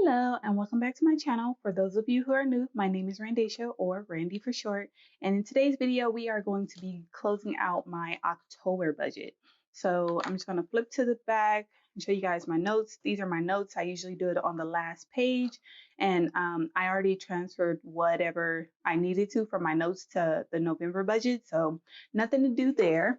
Hello and welcome back to my channel. For those of you who are new, my name is Randy4short or Randy for short. And in today's video, we are going to be closing out my October budget. So I'm just going to flip to the back and show you guys my notes. These are my notes. I usually do it on the last page. And I already transferred whatever I needed to from my notes to the November budget. So nothing to do there.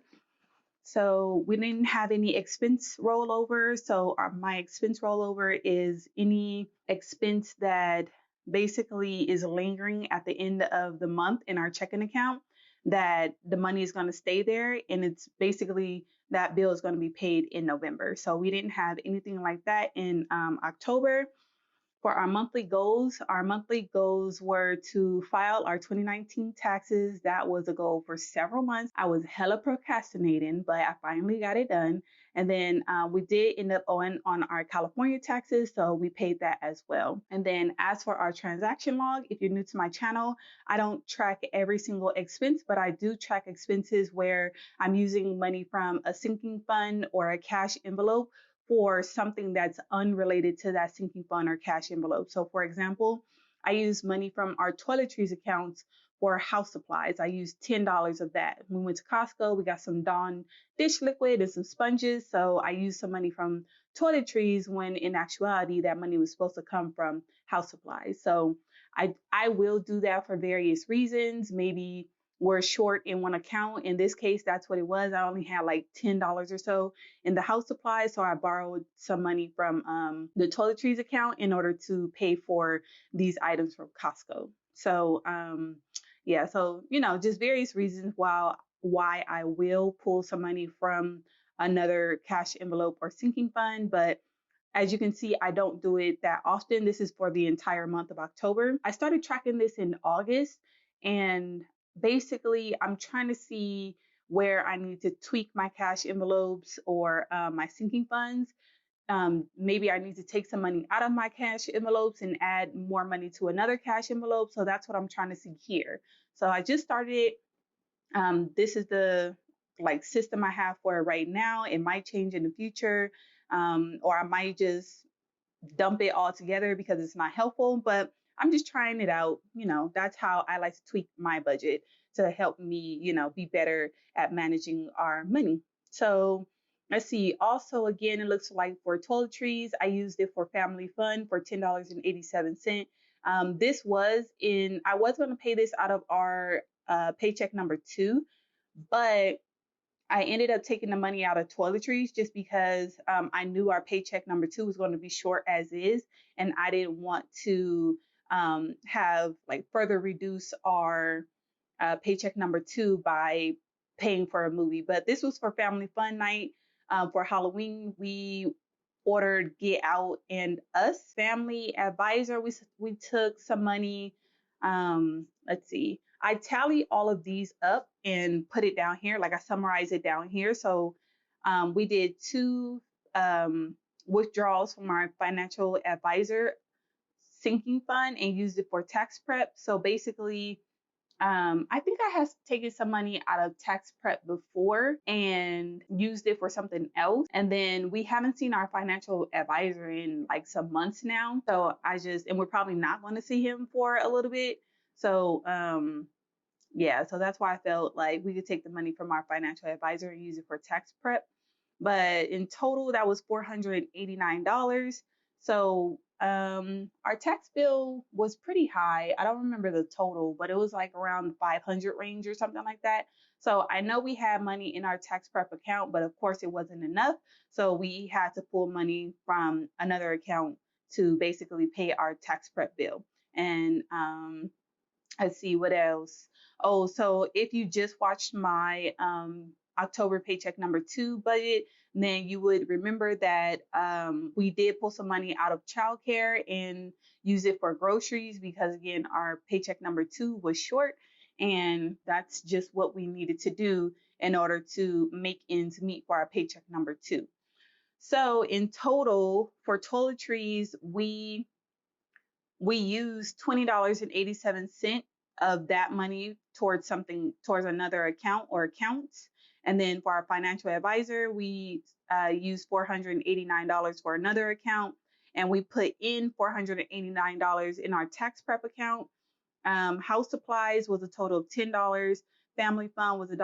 So we didn't have any expense rollover. So my expense rollover is any expense that basically is lingering at the end of the month in our checking account, that the money is going to stay there, and it's basically that bill is going to be paid in November. So we didn't have anything like that in October. For our monthly goals were to file our 2019 taxes. That was a goal for several months. I was hella procrastinating, but I finally got it done. And then we did end up owing on our California taxes, so we paid that as well. And then as for our transaction log, if you're new to my channel, I don't track every single expense, but I do track expenses where I'm using money from a sinking fund or a cash envelope for something that's unrelated to that sinking fund or cash envelope. So for example, I use money from our toiletries accounts for house supplies. I used $10 of that. We went to Costco, we got some Dawn dish liquid and some sponges. So I used some money from toiletries when in actuality that money was supposed to come from house supplies. So I will do that for various reasons. Maybe we're short in one account. In this case, that's what it was. I only had like $10 or so in the house supplies, so I borrowed some money from the toiletries account in order to pay for these items from Costco. So yeah, so just various reasons why I will pull some money from another cash envelope or sinking fund, but as you can see, I don't do it that often. This is for the entire month of October. I started tracking this in August, and basically I'm trying to see where I need to tweak my cash envelopes or my sinking funds. Maybe I need to take some money out of my cash envelopes and add more money to another cash envelope. So that's what I'm trying to see here. So I just started it. This is the system I have for it right now. It might change in the future, or I might just dump it all together because it's not helpful, but I'm just trying it out. That's how I like to tweak my budget to help me, be better at managing our money. So let's see. Also, again, it looks like for toiletries, I used it for family fun for $10.87. I was going to pay this out of our paycheck number 2, but I ended up taking the money out of toiletries just because I knew our paycheck number 2 was going to be short as is, and I didn't want to have further reduce our paycheck number 2 by paying for a movie. But this was for family fun night. For Halloween, we ordered Get Out and Us. Family advisor, we took some money. Let's see. I tally all of these up and put it down here. I summarize it down here. So we did 2 withdrawals from our financial advisor sinking fund and used it for tax prep. So basically, I think I have taken some money out of tax prep before and used it for something else. And then we haven't seen our financial advisor in some months now. So and we're probably not going to see him for a little bit. So, yeah, so that's why I felt like we could take the money from our financial advisor and use it for tax prep. But in total, that was $489. So our tax bill was pretty high. I don't remember the total, but it was around 500 range or something like that. So I know we had money in our tax prep account, but of course it wasn't enough. So we had to pull money from another account to basically pay our tax prep bill. And let's see what else. Oh, so if you just watched my October paycheck number 2 budget, then you would remember that we did pull some money out of childcare and use it for groceries because, again, our paycheck number 2 was short, and that's just what we needed to do in order to make ends meet for our paycheck number 2. So in total, for toiletries, we used $20.87 of that money towards another account or accounts. And then for our financial advisor, we used $489 for another account. and we put in $489 in our tax prep account. House supplies was a total of $10. Family fund was a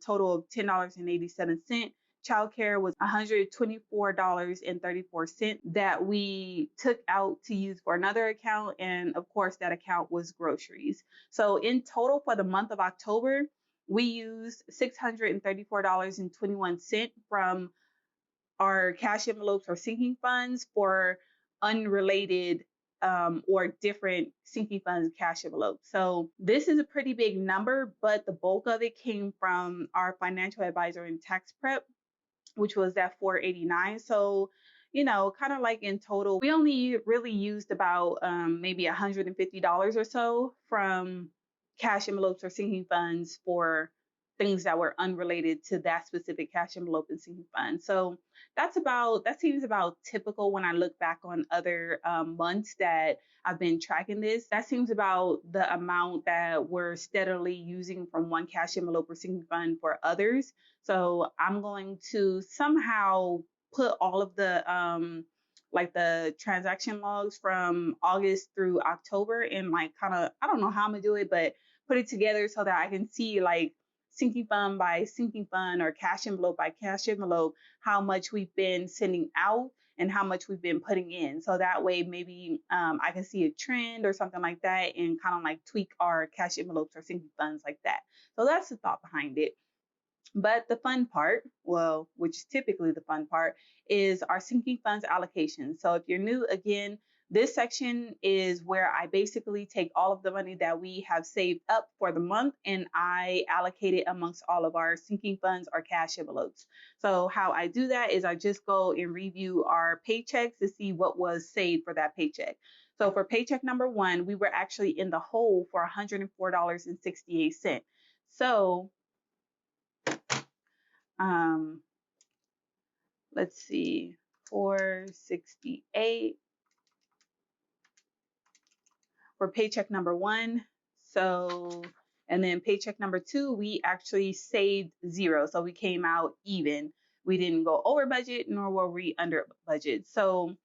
total of $10.87. Childcare was $124.34 that we took out to use for another account. And of course, that account was groceries. So in total for the month of October, we used $634.21 from our cash envelopes or sinking funds for unrelated or different sinking funds cash envelopes. So this is a pretty big number, but the bulk of it came from our financial advisor and tax prep, which was that $489. So, you know, kind of like in total, we only really used about maybe $150 or so from cash envelopes or sinking funds for things that were unrelated to that specific cash envelope and sinking fund. So that seems about typical when I look back on other months that I've been tracking this. That seems about the amount that we're steadily using from one cash envelope or sinking fund for others. So I'm going to somehow put all of the like the transaction logs from August through October and like kind of, I don't know how I'm gonna do it, but put it together so that I can see like sinking fund by sinking fund or cash envelope by cash envelope, how much we've been sending out and how much we've been putting in. So that way maybe I can see a trend or something like that and kind of like tweak our cash envelopes or sinking funds like that. So that's the thought behind it. But the fun part, well, which is typically the fun part, is our sinking funds allocation. So if you're new, again, this section is where I basically take all of the money that we have saved up for the month and I allocate it amongst all of our sinking funds or cash envelopes. So how I do that is I just go and review our paychecks to see what was saved for that paycheck. So for paycheck number 1, we were actually in the hole for $104.68. So let's see, 468 for paycheck number 1. So, and then paycheck number 2, we actually saved 0. So we came out even. We didn't go over budget, nor were we under budget. So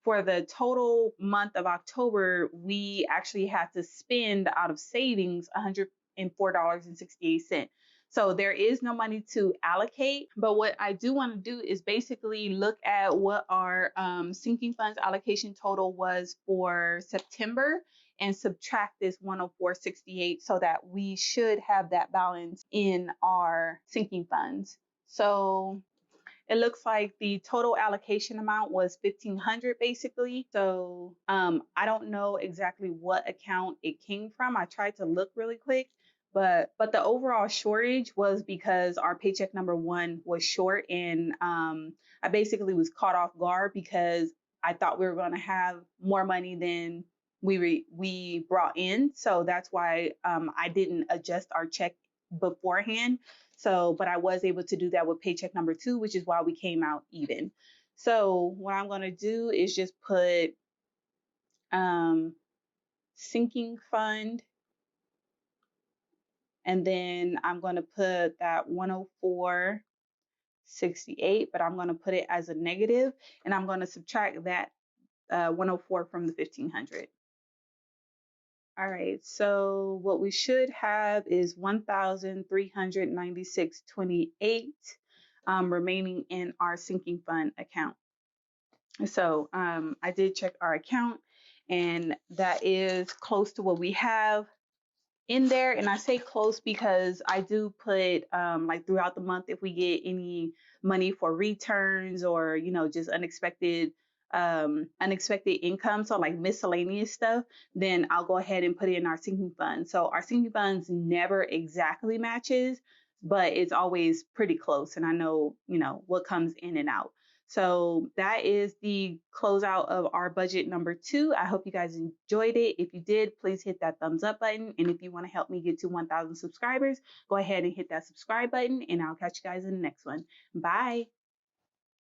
for the total month of October, we actually had to spend out of savings $104.68. So there is no money to allocate, but what I do want to do is basically look at what our sinking funds allocation total was for September and subtract this 104.68 so that we should have that balance in our sinking funds. So it looks like the total allocation amount was $1,500 basically. So I don't know exactly what account it came from. I tried to look really quick, but the overall shortage was because our paycheck number 1 was short, and I basically was caught off guard because I thought we were going to have more money than we brought in. So that's why I didn't adjust our check beforehand. So, but I was able to do that with paycheck number 2, which is why we came out even. So what I'm going to do is just put sinking fund, and then I'm going to put that 104.68, but I'm going to put it as a negative, and I'm going to subtract that 104 from the 1,500. All right, so what we should have is 1,396.28 remaining in our sinking fund account. So I did check our account, and that is close to what we have in there. And I say close because I do put like throughout the month, if we get any money for returns or, you know, just unexpected income, so like miscellaneous stuff, then I'll go ahead and put it in our sinking fund. So our sinking funds never exactly matches, but it's always pretty close, and I know, you know, what comes in and out. So that is the closeout of our budget number 2. I hope you guys enjoyed it. If you did, please hit that thumbs up button. And if you want to help me get to 1,000 subscribers, go ahead and hit that subscribe button, and I'll catch you guys in the next one. Bye.